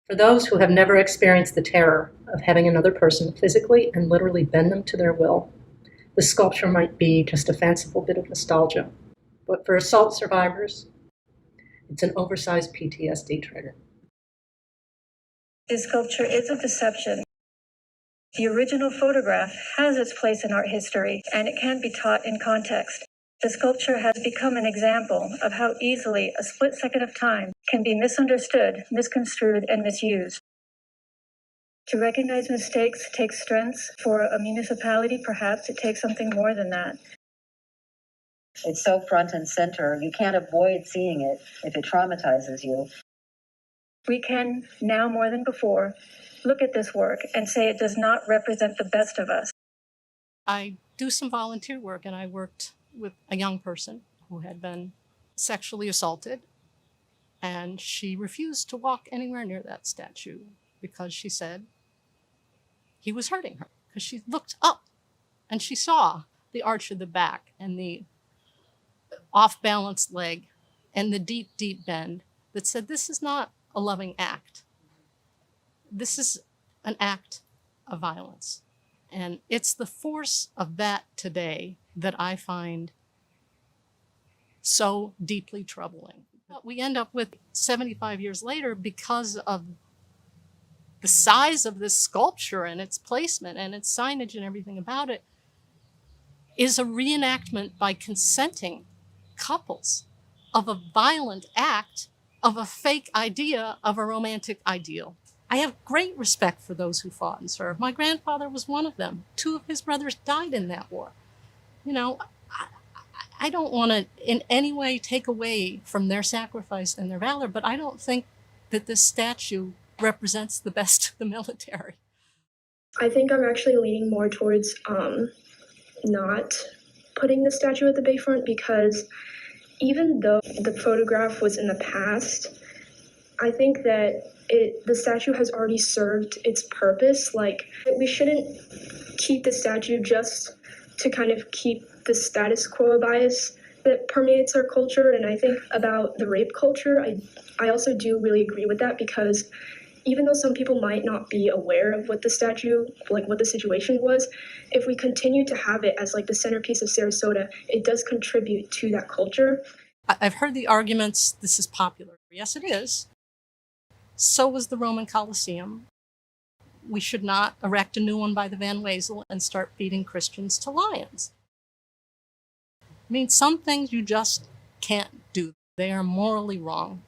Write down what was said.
For those who have never experienced the terror of having another person physically and literally bend them to their will, the sculpture might be just a fanciful bit of nostalgia. But for assault survivors, it's an oversized PTSD trigger. This sculpture is a deception. The original photograph has its place in art history, and it can be taught in context. The sculpture has become an example of how easily a split second of time can be misunderstood, misconstrued, and misused. To recognize mistakes takes strength. For a municipality, perhaps it takes something more than that. It's so front and center, you can't avoid seeing it if it traumatizes you. We can, now more than before, look at this work and say it does not represent the best of us. I do some volunteer work, and I worked with a young person who had been sexually assaulted, and she refused to walk anywhere near that statue because she said he was hurting her, because she looked up and she saw the arch of the back and the off-balanced leg and the deep, deep bend that said, this is not a loving act. This is an act of violence. And it's the force of that today that I find so deeply troubling. We end up with 75 years later, because of the size of this sculpture and its placement and its signage and everything about it, is a reenactment by consenting couples of a violent act of a fake idea of a romantic ideal. I have great respect for those who fought and served. My grandfather was one of them. 2 of his brothers died in that war. You know, I don't want to in any way take away from their sacrifice and their valor, but I don't think that this statue represents the best of the military. I think I'm actually leaning more towards not putting the statue at the Bayfront, because even though the photograph was in the past, I think that the statue has already served its purpose. Like, we shouldn't keep the statue just to kind of keep the status quo bias that permeates our culture. And I think about the rape culture, I also do really agree with that, because even though some people might not be aware of what the statue, like what the situation was, if we continue to have it as like the centerpiece of Sarasota, it does contribute to that culture. I've heard the arguments, this is popular. Yes, it is. So was the Roman Colosseum. We should not erect a new one by the Van Wezel and start feeding Christians to lions. I mean, some things you just can't do. They are morally wrong.